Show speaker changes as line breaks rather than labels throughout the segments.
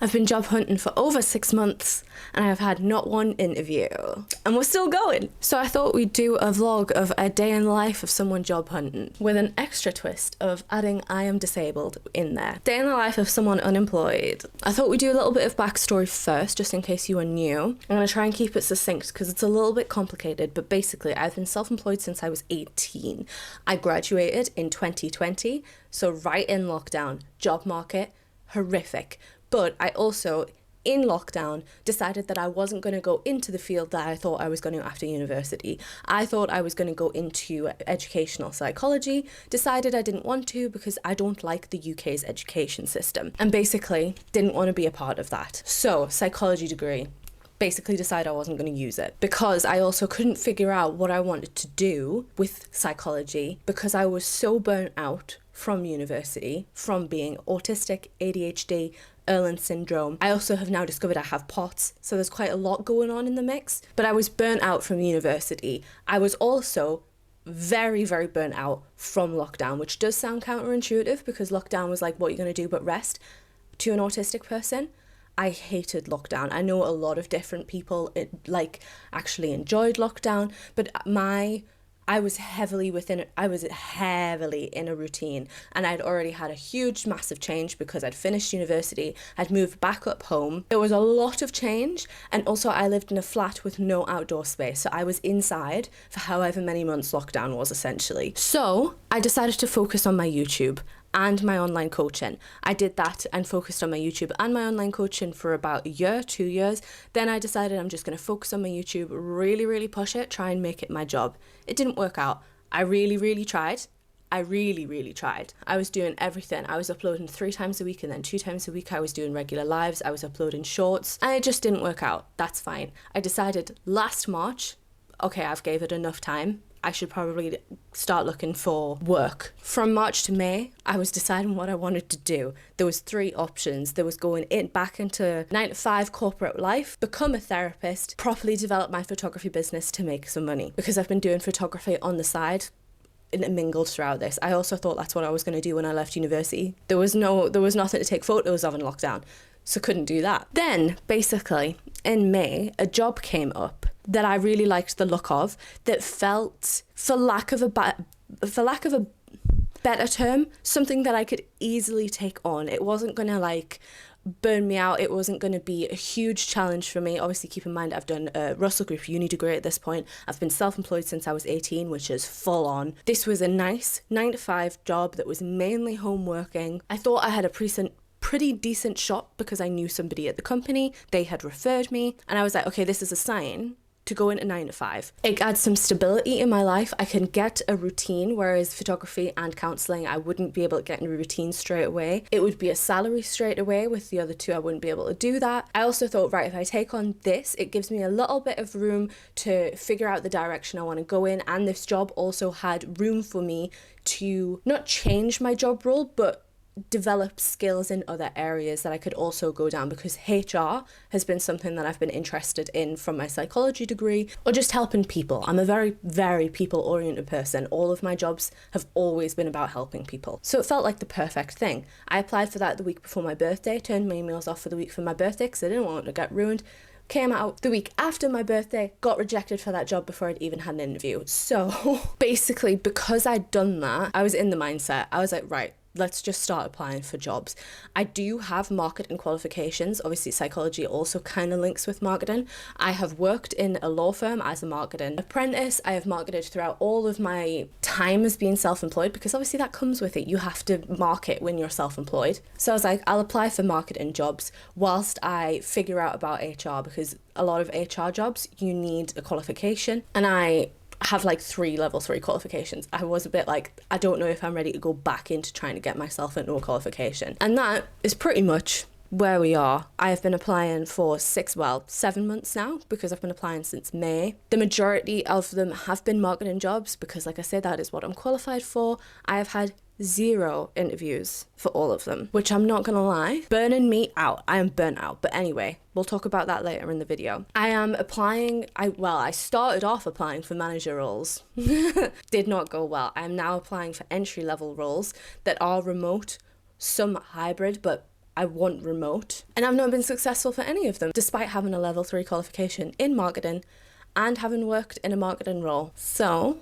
I've been job hunting for over 6 months and I've had not one interview. And we're still going. So I thought we'd do a vlog of a day in the life of someone job hunting with an extra twist of adding I am disabled in there. Day in the life of someone unemployed. I thought we'd do a little bit of backstory first, just in case you are new. I'm going to try and keep it succinct because it's a little bit complicated, but basically I've been self-employed since I was 18. I graduated in 2020, so right in lockdown. Job market, horrific. But I also, in lockdown, decided that I wasn't going to go into the field that I thought I was going to after university. I thought I was going to go into educational psychology, decided I didn't want to because I don't like the UK's education system, and basically didn't want to be a part of that. So, psychology degree. Basically decided I wasn't going to use it because I also couldn't figure out what I wanted to do with psychology because I was so burnt out from university, from being autistic, ADHD, Erland syndrome. I also have now discovered I have POTS, so there's quite a lot going on in the mix. But I was burnt out from university. I was also very, very burnt out from lockdown, which does sound counterintuitive because lockdown was like, what are you going to do but rest? To an autistic person, I hated lockdown. I know a lot of different people actually enjoyed lockdown, but I was heavily in a routine, and I'd already had a huge, massive change because I'd finished university, I'd moved back up home. There was a lot of change, and also I lived in a flat with no outdoor space, so I was inside for however many months lockdown was essentially. So I decided to focus on my YouTube and my online coaching. I did that and focused on my YouTube and my online coaching for about a year, 2 years. Then I decided I'm just going to focus on my YouTube, really, really push it, try and make it my job. It didn't work out. I really, really tried. I was doing everything. I was uploading 3 times a week, and then 2 times a week I was doing regular lives. I was uploading shorts, and it just didn't work out. That's fine. I decided last March, okay, I've gave it enough time. I should probably start looking for work. From March to May, I was deciding what I wanted to do. There was 3 options. There was going back into 9-to-5 corporate life, become a therapist, properly develop my photography business to make some money. Because I've been doing photography on the side, mingled throughout this. I also thought that's what I was going to do when I left university. There was nothing to take photos of in lockdown, so couldn't do that. Then, basically, in May, a job came up that I really liked the look of, that felt, for lack of a better term, something that I could easily take on. It wasn't going to burn me out. It wasn't going to be a huge challenge for me. Obviously, keep in mind, I've done a Russell Group uni degree at this point. I've been self-employed since I was 18, which is full on. This was a nice 9-to-5 job that was mainly home working. I thought I had a pretty decent shot because I knew somebody at the company. They had referred me, and I was like, okay, this is a sign to go into 9-to-5. It adds some stability in my life. I can get a routine, whereas photography and counselling, I wouldn't be able to get in a routine straight away. It would be a salary straight away. With the other 2, I wouldn't be able to do that. I also thought, right, if I take on this, it gives me a little bit of room to figure out the direction I want to go in, and this job also had room for me to not change my job role, but develop skills in other areas that I could also go down, because HR has been something that I've been interested in from my psychology degree, or just helping people. I'm a very, very people-oriented person. All of my jobs have always been about helping people. So it felt like the perfect thing. I applied for that the week before my birthday, turned my emails off for the week for my birthday because I didn't want it to get ruined. Came out the week after my birthday, got rejected for that job before I'd even had an interview. So basically, because I'd done that, I was in the mindset. I was like, right, let's just start applying for jobs. I do have marketing qualifications. Obviously, psychology also kind of links with marketing. I have worked in a law firm as a marketing apprentice. I have marketed throughout all of my time as being self-employed, because obviously that comes with it. You have to market when you're self-employed. So I was like, I'll apply for marketing jobs whilst I figure out about HR, because a lot of HR jobs, you need a qualification. And I have 3 level 3 qualifications. I was a bit like, I don't know if I'm ready to go back into trying to get myself into a qualification. And that is pretty much where we are. I have been applying for 7 months now, because I've been applying since May. The majority of them have been marketing jobs because, like I said, that is what I'm qualified for. I have had 0 interviews for all of them, which I'm not gonna lie, burning me out. I am burnt out. But anyway, we'll talk about that later in the video. I am applying, I started off applying for manager roles. Did not go well. I am now applying for entry-level roles that are remote, some hybrid, but I want remote. And I've not been successful for any of them, despite having a level 3 qualification in marketing and having worked in a marketing role. So,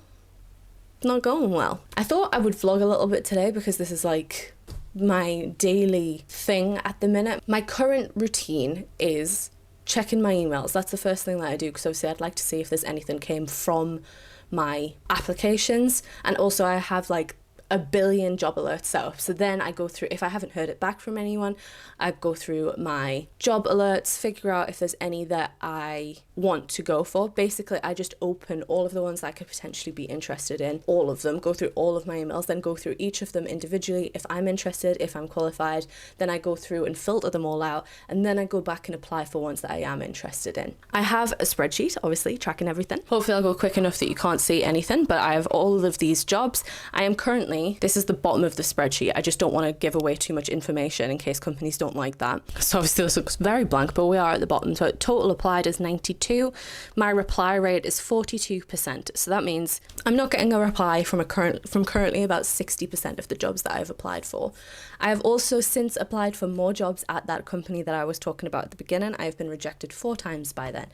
not going well. I thought I would vlog a little bit today because this is like my daily thing at the minute. My current routine is checking my emails. That's the first thing that I do, because obviously I'd like to see if there's anything came from my applications. And also I have like a billion job alerts set up. So then I go through, if I haven't heard it back from anyone, I go through my job alerts, figure out if there's any that I want to go for. Basically, I just open all of the ones that I could potentially be interested in, all of them, go through all of my emails, then go through each of them individually. If I'm interested, if I'm qualified, then I go through and filter them all out, and then I go back and apply for ones that I am interested in. I have a spreadsheet, obviously, tracking everything. Hopefully I'll go quick enough that you can't see anything, but I have all of these jobs. I am currently, this is the bottom of the spreadsheet. I just don't want to give away too much information in case companies don't like that. So obviously this looks very blank, but we are at the bottom. So total applied is 92. My reply rate is 42%. So that means I'm not getting a reply from currently about 60% of the jobs that I've applied for. I have also since applied for more jobs at that company that I was talking about at the beginning. I have been rejected 4 times by then.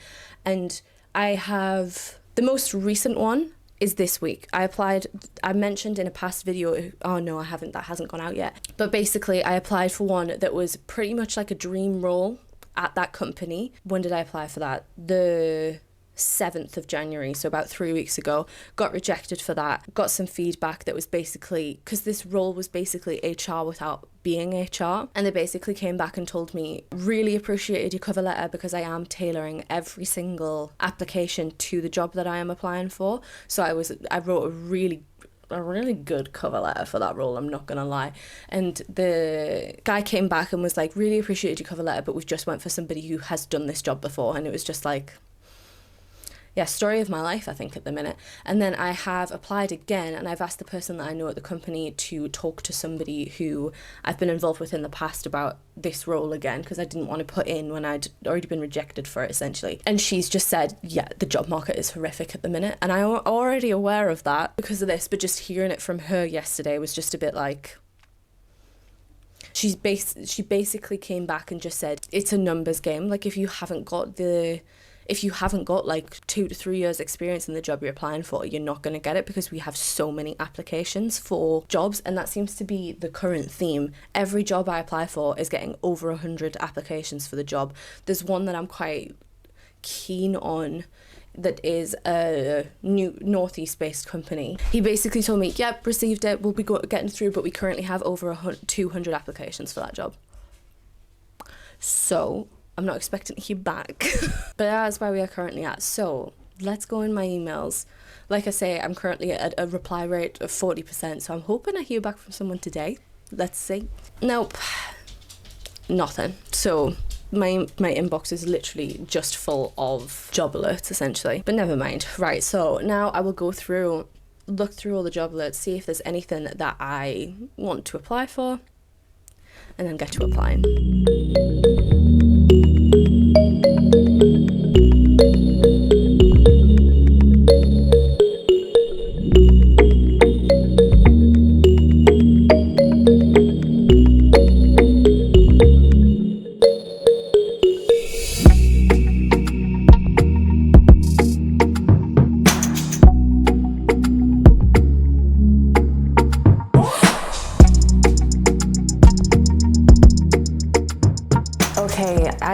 And I have the most recent one is this week. I mentioned in a past video, oh no, I haven't, that hasn't gone out yet. But basically I applied for one that was pretty much like a dream role at that company. When did I apply for that? The 7th of January, so about 3 weeks ago. Got rejected for that. Got some feedback that was basically, because this role was basically HR without being HR, and they basically came back and told me, really appreciated your cover letter because I am tailoring every single application to the job that I am applying for. So I wrote a really good cover letter for that role, I'm not gonna lie. And the guy came back and was like, really appreciated your cover letter, but we've just went for somebody who has done this job before. And it was just like, yeah, story of my life, I think, at the minute. And then I have applied again, and I've asked the person that I know at the company to talk to somebody who I've been involved with in the past about this role again, because I didn't want to put in when I'd already been rejected for it, essentially. And she's just said, yeah, the job market is horrific at the minute. And I'm already aware of that because of this, but just hearing it from her yesterday was just a bit like, she basically came back and just said, it's a numbers game. Like, if you haven't got like 2 to 3 years experience in the job you're applying for, you're not going to get it, because we have so many applications for jobs. And that seems to be the current theme. Every job I apply for is getting over 100 applications for the job. There's one that I'm quite keen on that is a new northeast based company. He basically told me, yep, received it, we'll be getting through, but we currently have over 200 applications for that job. So I'm not expecting to hear back. But that's where we are currently at. So let's go in my emails. Like I say, I'm currently at a reply rate of 40%, so I'm hoping I hear back from someone today. Let's see. Nope, nothing. So my inbox is literally just full of job alerts, essentially. But never mind. Right, so now I will look through all the job alerts, see if there's anything that I want to apply for, and then get to applying.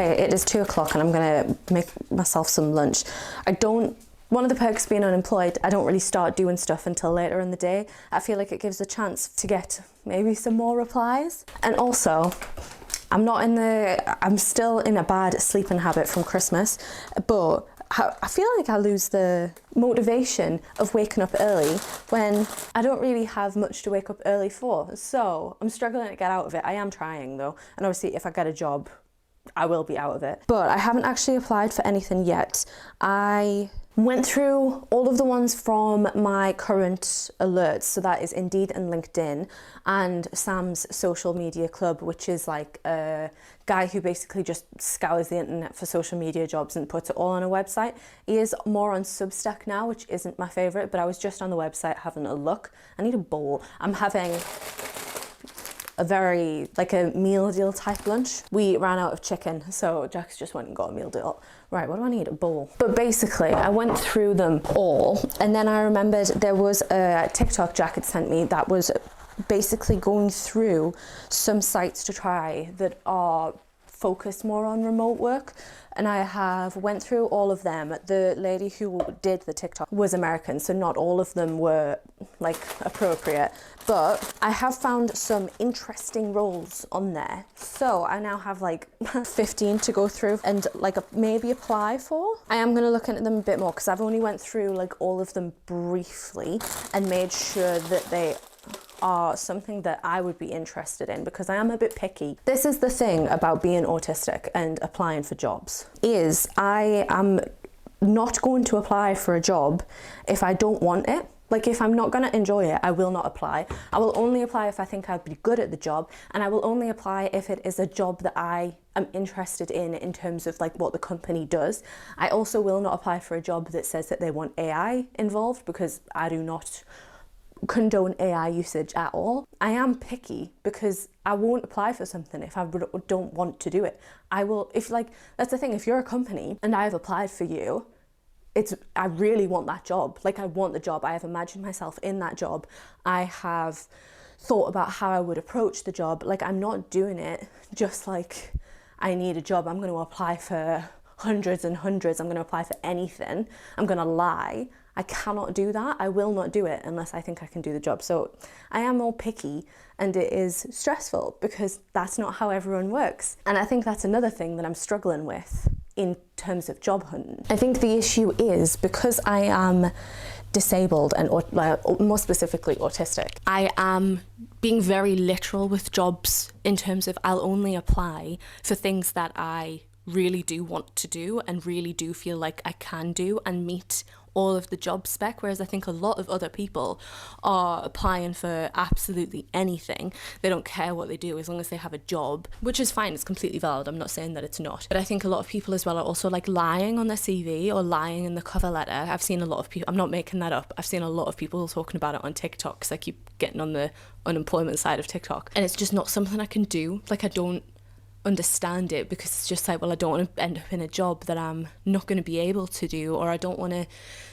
It is 2 o'clock and I'm gonna make myself some lunch. One of the perks of being unemployed, I don't really start doing stuff until later in the day. I feel like it gives a chance to get maybe some more replies. And also, I'm still in a bad sleeping habit from Christmas, but I feel like I lose the motivation of waking up early when I don't really have much to wake up early for. So I'm struggling to get out of it. I am trying though. And obviously if I get a job, I will be out of it. But I haven't actually applied for anything yet. I went through all of the ones from my current alerts, so that is Indeed and LinkedIn, and Sam's social media club, which is like a guy who basically just scours the internet for social media jobs and puts it all on a website. He is more on Substack now, which isn't my favourite, but I was just on the website having a look. I need a bowl. I'm having a very, like a meal deal type lunch. We ran out of chicken, so Jax just went and got a meal deal. Right, what do I need? A bowl. But basically, I went through them all, and then I remembered there was a TikTok Jack had sent me that was basically going through some sites to try that are focused more on remote work, and I have went through all of them. The lady who did the TikTok was American, so not all of them were like appropriate, but I have found some interesting roles on there. So I now have like 15 to go through and like maybe apply for. I am going to look into them a bit more because I've only went through like all of them briefly and made sure that they are something that I would be interested in, because I am a bit picky. This is the thing about being autistic and applying for jobs, is I am not going to apply for a job if I don't want it. Like if I'm not going to enjoy it, I will not apply. I will only apply if I think I'd be good at the job, and I will only apply if it is a job that I am interested in terms of like what the company does. I also will not apply for a job that says that they want AI involved, because I do not condone AI usage at all. I am picky because I won't apply for something if I don't want to do it. I will, if like, that's the thing, if you're a company and I have applied for you, I really want that job. Like I want the job. I have imagined myself in that job. I have thought about how I would approach the job. Like I'm not doing it just like I need a job. I'm going to apply for hundreds and hundreds. I'm going to apply for anything. I'm going to lie. I cannot do that. I will not do it unless I think I can do the job. So I am more picky, and it is stressful because that's not how everyone works. And I think that's another thing that I'm struggling with in terms of job hunting. I think the issue is because I am disabled and more specifically autistic, I am being very literal with jobs in terms of I'll only apply for things that I really do want to do and really do feel like I can do and meet all of the job spec, whereas I think a lot of other people are applying for absolutely anything. They don't care what they do as long as they have a job, which is fine. It's completely valid. I'm not saying that it's not. But I think a lot of people as well are also like lying on their CV or lying in the cover letter. I've seen a lot of people, I'm not making that up, I've seen a lot of people talking about it on TikTok because I keep getting on the unemployment side of TikTok, and it's just not something I can do. Like I don't understand it, because it's just like, well, I don't want to end up in a job that I'm not going to be able to do, or I don't want to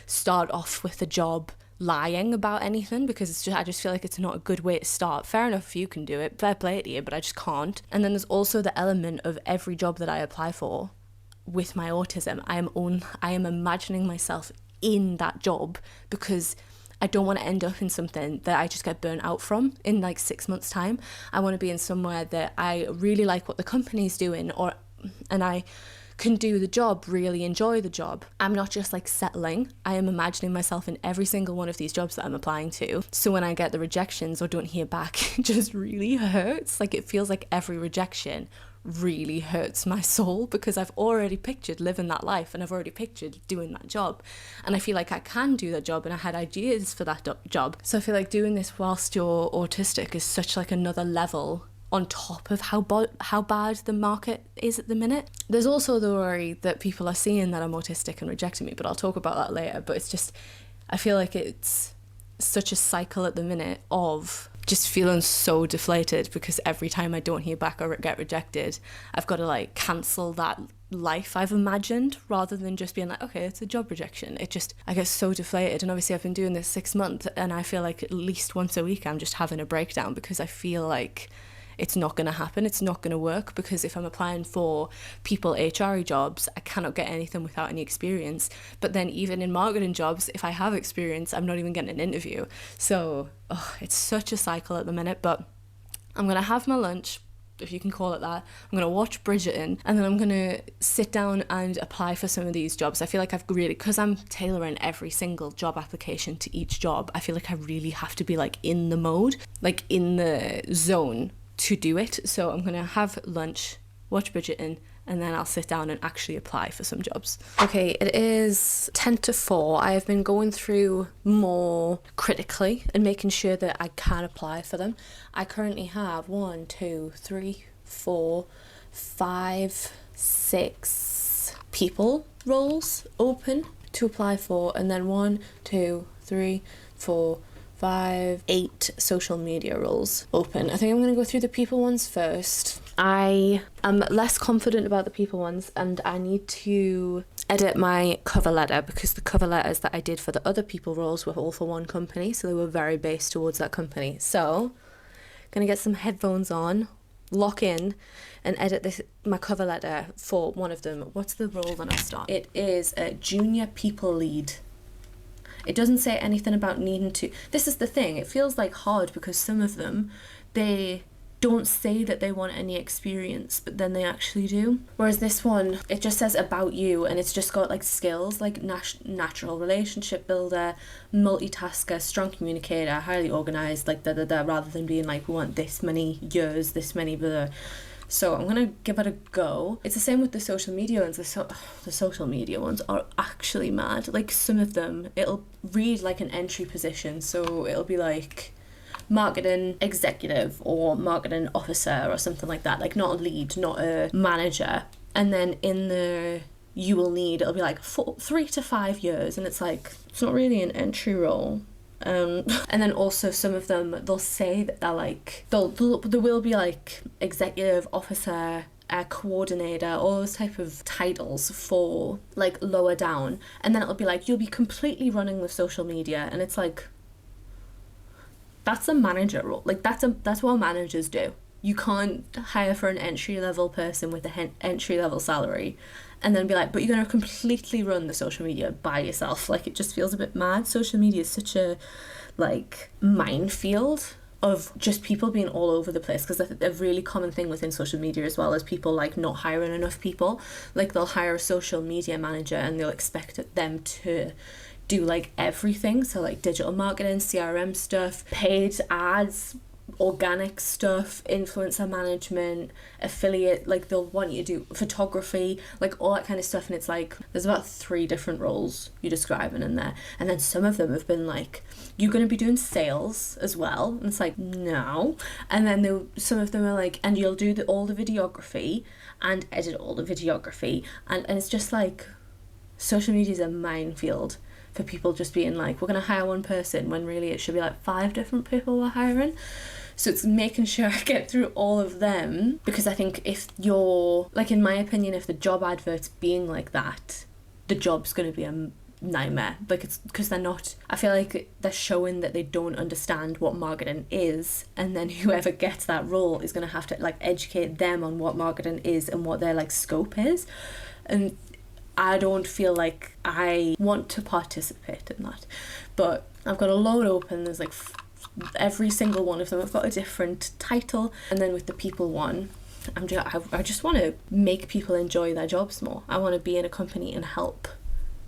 start off with a job lying about anything, because it's just, I just feel like it's not a good way to start. Fair enough if you can do it, fair play to you, but I just can't. And then there's also the element of every job that I apply for with my autism, I am imagining myself in that job, because I don't want to end up in something that I just get burnt out from in like 6 months' time. I want to be in somewhere that I really like what the company's doing, and I can do the job, really enjoy the job. I'm not just like settling. I am imagining myself in every single one of these jobs that I'm applying to. So when I get the rejections or don't hear back, it just really hurts. Like it feels like every rejection really hurts my soul, because I've already pictured living that life and I've already pictured doing that job, and I feel like I can do that job and I had ideas for that job. So I feel like doing this whilst you're autistic is such like another level on top of how bad the market is at the minute. There's also the worry that people are seeing that I'm autistic and rejecting me, but I'll talk about that later. But it's just, I feel like it's such a cycle at the minute of just feeling so deflated, because every time I don't hear back or get rejected, I've got to like cancel that life I've imagined, rather than just being like, okay, it's a job rejection. I get so deflated. And obviously I've been doing this 6 months, and I feel like at least once a week I'm just having a breakdown, because I feel like it's not going to happen, it's not going to work, because if I'm applying for people HR jobs, I cannot get anything without any experience. But then even in marketing jobs, if I have experience, I'm not even getting an interview. So it's such a cycle at the minute. But I'm going to have my lunch, if you can call it that. I'm going to watch Bridgerton, and then I'm going to sit down and apply for some of these jobs. I feel like I've really, because I'm tailoring every single job application to each job, I feel like I really have to be like in the mode, like in the zone to do it. So I'm gonna have lunch, watch Bridgerton, and then I'll sit down and actually apply for some jobs. Okay, it is 10 to 4. I have been going through more critically and making sure that I can apply for them. I currently have 1, 2, 3, 4, 5, 6 people roles open to apply for, and then 1, 2, 3, 4, 8 social media roles open. I think I'm going to go through the people ones first. I am less confident about the people ones, and I need to edit my cover letter because the cover letters that I did for the other people roles were all for one company, so they were very based towards that company. So gonna get some headphones on, lock in, and edit my cover letter for one of them. What's the role that I start? It is a junior people lead. It doesn't say anything about needing to. This is the thing, it feels like hard because some of them, they don't say that they want any experience, but then they actually do. Whereas this one, it just says about you, and it's just got like skills like natural relationship builder, multitasker, strong communicator, highly organized, like rather than being like, we want this many years, this many blah. So I'm gonna give it a go. It's the same with the social media ones. The social media ones are actually mad. Like some of them, it'll read like an entry position, so it'll be like marketing executive or marketing officer or something like that, like not a lead, not a manager. And then in the you will need, it'll be like 3 to 5 years, and it's like, it's not really an entry role. And then also some of them, they'll say that they're like, there will be like executive officer, coordinator, all those type of titles for like lower down, and then it'll be like, you'll be completely running the social media, and it's like, that's a manager role. Like that's what managers do. You can't hire for an entry-level person with an entry-level salary and then be like, but you're going to completely run the social media by yourself. Like, it just feels a bit mad. Social media is such a like minefield of just people being all over the place, because a really common thing within social media as well is people like not hiring enough people. Like they'll hire a social media manager and they'll expect them to do like everything, so like digital marketing, CRM stuff, paid ads, organic stuff, influencer management, affiliate, like they'll want you to do photography, like all that kind of stuff. And it's like, there's about 3 different roles you're describing in there, and then some of them have been like, you're going to be doing sales as well, and it's like, no. And then some of them are like, and you'll do all the videography and edit all the videography, and it's just like, social media is a minefield for people just being like, we're going to hire one person, when really it should be like 5 different people we're hiring. So it's making sure I get through all of them, because I think if you're, like, in my opinion, if the job advert's being like that, the job's going to be a nightmare. Like, it's because they're not, I feel like they're showing that they don't understand what marketing is, and then whoever gets that role is going to have to like educate them on what marketing is and what their like scope is. And I don't feel like I want to participate in that. But I've got a load open. There's like every single one of them, I've got a different title. And then with the people one, I just want to make people enjoy their jobs more. I want to be in a company and help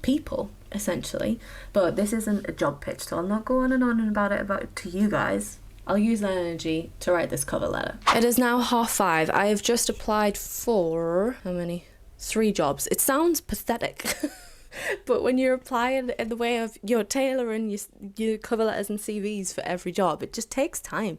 people, essentially. But this isn't a job pitch, so I'll not go on and about it to you guys. I'll use that energy to write this cover letter. It is now 5:30. I have just applied for, how many? 3 jobs. It sounds pathetic, but when you're applying in the way of you're tailoring your cover letters and CVs for every job, it just takes time.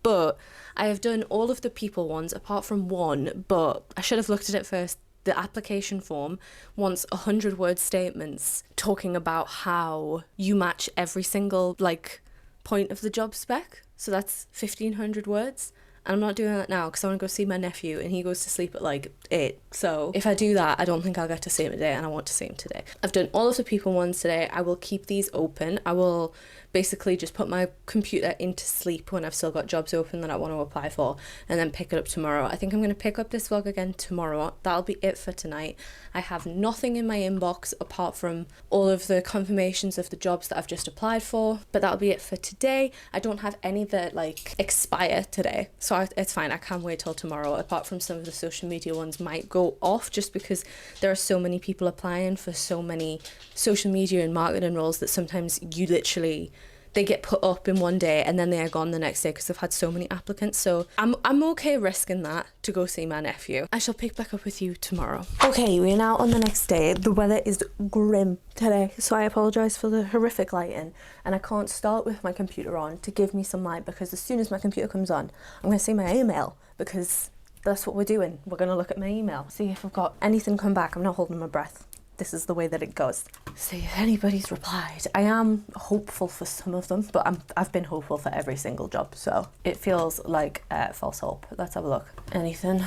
But I have done all of the people ones apart from one, but I should have looked at it first. The application form wants 100-word statements talking about how you match every single like point of the job spec. So that's 1,500 words. And I'm not doing that now because I want to go see my nephew, and he goes to sleep at like 8. So if I do that, I don't think I'll get to see him today, and I want to see him today. I've done all of the people ones today. I will keep these open. I will basically just put my computer into sleep when I've still got jobs open that I want to apply for, and then pick it up tomorrow. I think I'm going to pick up this vlog again tomorrow. That'll be it for tonight. I have nothing in my inbox apart from all of the confirmations of the jobs that I've just applied for, but that'll be it for today. I don't have any that like expire today, so it's fine. I can wait till tomorrow, apart from some of the social media ones might go off just because there are so many people applying for so many social media and marketing roles that sometimes you literally, they get put up in one day and then they are gone the next day because they've had so many applicants. So I'm okay risking that to go see my nephew. I shall pick back up with you tomorrow. Okay, we're now on the next day. The weather is grim today, so I apologise for the horrific lighting, and I can't start with my computer on to give me some light, because as soon as my computer comes on, I'm going to see my email, because that's what we're doing. We're going to look at my email, see if I've got anything come back. I'm not holding my breath. This is the way that it goes. see if anybody's replied. I am hopeful for some of them, but I've been hopeful for every single job, so it feels like false hope. Let's have a look. Anything?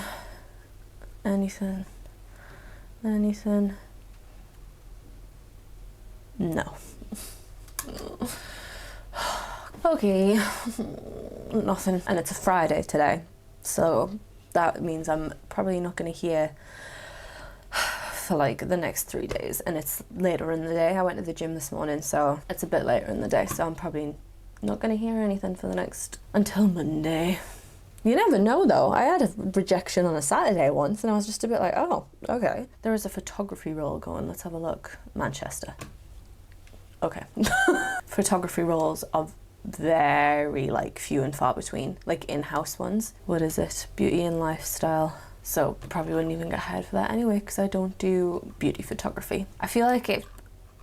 Anything? Anything? No. Okay. Nothing. And it's a Friday today, so that means I'm probably not going to hear for like the next 3 days, and it's later in the day. I went to the gym this morning, so it's a bit later in the day, so I'm probably not going to hear anything for the next until Monday. You never know though. I had a rejection on a Saturday once, and I was just a bit like, oh, okay. There is a photography role going. Let's have a look. Manchester. Okay. Photography roles are very like few and far between, like in-house ones. What is it? Beauty and lifestyle. So probably wouldn't even get hired for that anyway, because I don't do beauty photography. I feel like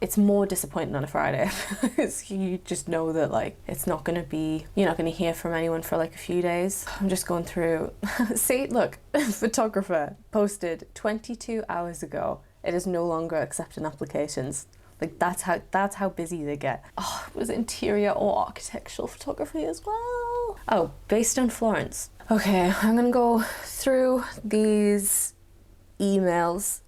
it's more disappointing on a Friday because you just know that like it's not going to be, you're not going to hear from anyone for like a few days. I'm just going through. See, look, photographer posted 22 hours ago. It is no longer accepting applications. Like that's how busy they get. Oh, it was interior or architectural photography as well. Oh, based in Florence. Okay, I'm gonna go through these emails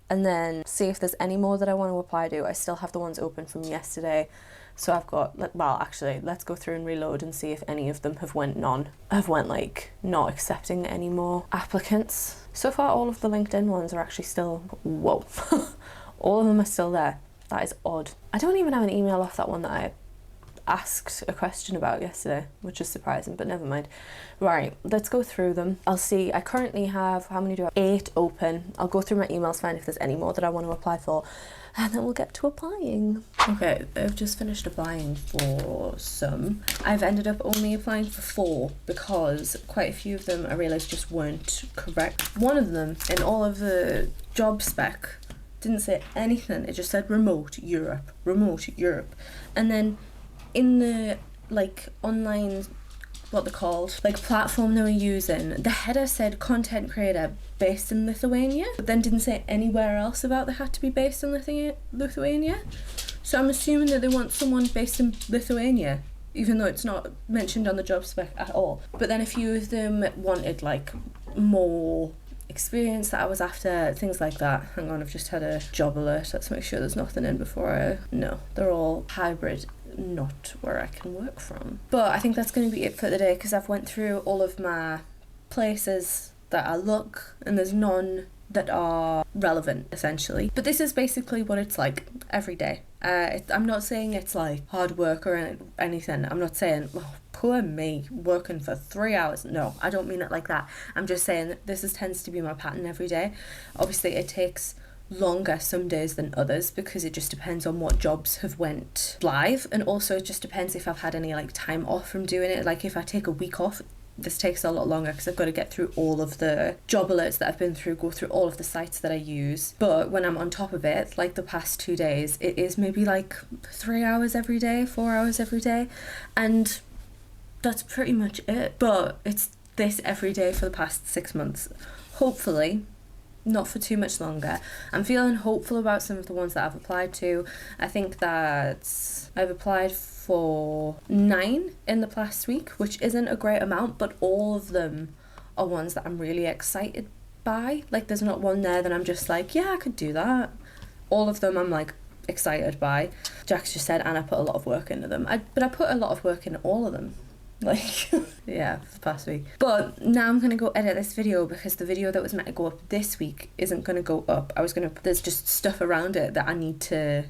and then see if there's any more that I want to apply to. I still have the ones open from yesterday, so I've got, well actually let's go through and reload and see if any of them have went like not accepting any more applicants. So far all of the LinkedIn ones are actually still, whoa, all of them are still there. That is odd. I don't even have an email off that one that I asked a question about yesterday, which is surprising, but never mind. Right, let's go through them. I'll see. I currently have, how many do I have? 8 open. I'll go through my emails, find if there's any more that I want to apply for, and then we'll get to applying. Okay, I've just finished applying for some. I've ended up only applying for 4 because quite a few of them I realised just weren't correct. One of them, in all of the job spec, didn't say anything. It just said remote Europe, and then in the like online, what they're called, like platform they were using, the header said content creator based in Lithuania, but then didn't say anywhere else about they had to be based in Lithuania. So I'm assuming that they want someone based in Lithuania, even though it's not mentioned on the job spec at all. But then a few of them wanted like more experience that I was after, things like that. Hang on, I've just had a job alert. Let's make sure there's nothing in before I... No, they're all hybrid, not where I can work from. But I think that's going to be it for the day, because I've went through all of my places that I look, and there's none that are relevant, essentially. But this is basically what it's like every day. I'm not saying it's like hard work or anything. I'm not saying, oh, poor me, working for 3 hours. No, I don't mean it like that. I'm just saying that this tends to be my pattern every day. Obviously, it takes longer some days than others because it just depends on what jobs have went live, and also it just depends if I've had any like time off from doing it. Like if I take a week off, this takes a lot longer because I've got to get through all of the job alerts that I've been through, go through all of the sites that I use. But when I'm on top of it, like the past 2 days, it is maybe like 3 hours every day, 4 hours every day, and that's pretty much it. But it's this every day for the past 6 months. Hopefully not for too much longer. I'm feeling hopeful about some of the ones that I've applied to. I think that I've applied for 9 in the past week, which isn't a great amount, but all of them are ones that I'm really excited by. Like there's not one there that I'm just like, yeah, I could do that. All of them I'm like excited by. Jack's just said, and I put a lot of work into them. But I put a lot of work into all of them. Like, yeah, for the past week. But now I'm going to go edit this video because the video that was meant to go up this week isn't going to go up. There's just stuff around it that I need to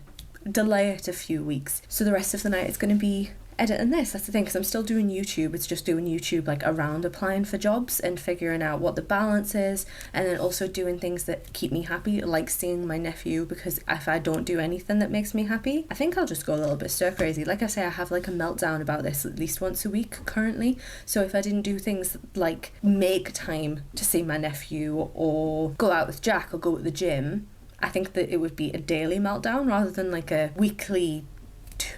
delay it a few weeks. So the rest of the night it's going to be editing this. That's the thing, because I'm still doing YouTube. It's just doing YouTube like around applying for jobs and figuring out what the balance is, and then also doing things that keep me happy, like seeing my nephew, because if I don't do anything that makes me happy, I think I'll just go a little bit stir crazy. Like I say, I have like a meltdown about this at least once a week currently. So if I didn't do things like make time to see my nephew or go out with Jack or go to the gym, I think that it would be a daily meltdown rather than like a weekly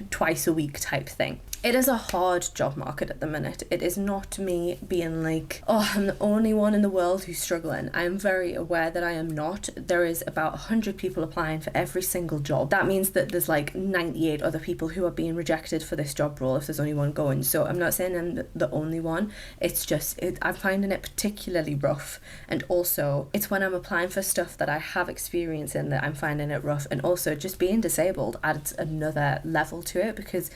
twice a week type thing. It is a hard job market at the minute. It is not me being like, oh, I'm the only one in the world who's struggling. I am very aware that I am not. There is about 100 people applying for every single job. That means that there's like 98 other people who are being rejected for this job role if there's only one going. So I'm not saying I'm the only one. It's just, I'm finding it particularly rough. And also, it's when I'm applying for stuff that I have experience in that I'm finding it rough. And also, just being disabled adds another level to it, because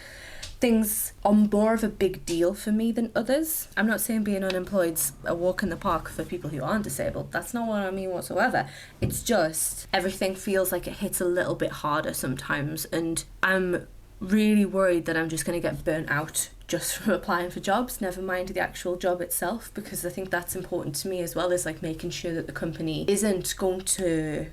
things are more of a big deal for me than others. I'm not saying being unemployed's a walk in the park for people who aren't disabled. That's not what I mean whatsoever. It's just everything feels like it hits a little bit harder sometimes, and I'm really worried that I'm just going to get burnt out just from applying for jobs, never mind the actual job itself, because I think that's important to me as well, is like making sure that the company isn't going to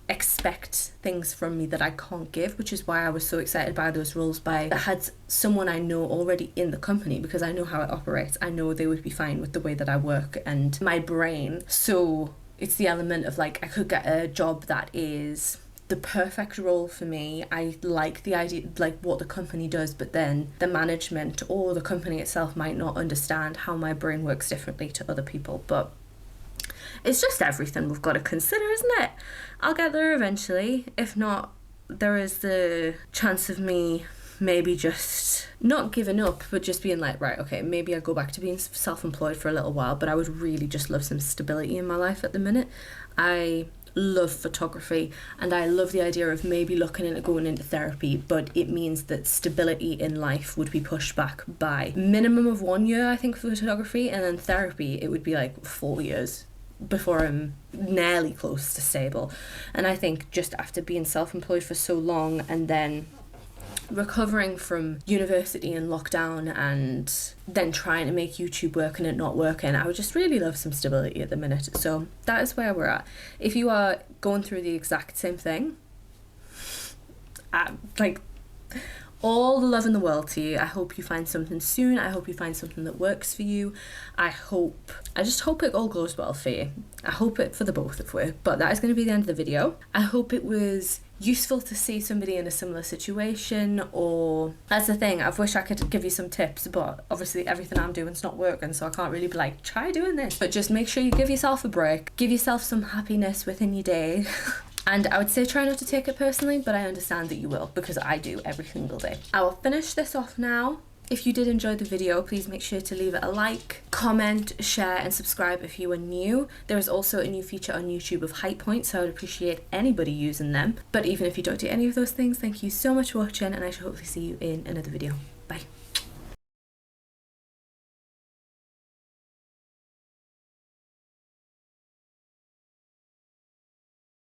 expect things from me that I can't give, which is why I was so excited by those roles that had someone I know already in the company, because I know how it operates. I know they would be fine with the way that I work and my brain. So it's the element of like, I could get a job that is the perfect role for me. I like the idea, like what the company does, but then the management or the company itself might not understand how my brain works differently to other people. But it's just everything we've got to consider, isn't it? I'll get there eventually. If not, there is the chance of me maybe just not giving up, but just being like, right, okay, maybe I go back to being self-employed for a little while, but I would really just love some stability in my life at the minute. I love photography and I love the idea of maybe looking into going into therapy, but it means that stability in life would be pushed back by minimum of 1 year, I think, for photography, and then therapy, it would be like 4 years before I'm nearly close to stable. And I think just after being self-employed for so long and then recovering from university and lockdown and then trying to make YouTube work and it not working, I would just really love some stability at the minute. So that is where we're at. If you are going through the exact same thing, like, all the love in the world to you. I hope you find something soon. I hope you find something that works for you. I just hope it all goes well for you. I hope it for the both of you. But that is going to be the end of the video. I hope it was useful to see somebody in a similar situation, or that's the thing, I wish I could give you some tips, but obviously everything I'm doing is not working, so I can't really be like, try doing this. But just make sure you give yourself a break, give yourself some happiness within your day. And I would say try not to take it personally, but I understand that you will, because I do every single day. I will finish this off now. If you did enjoy the video, please make sure to leave it a like, comment, share, and subscribe if you are new. There is also a new feature on YouTube of height points, so I would appreciate anybody using them. But even if you don't do any of those things, thank you so much for watching, and I shall hopefully see you in another video. Bye.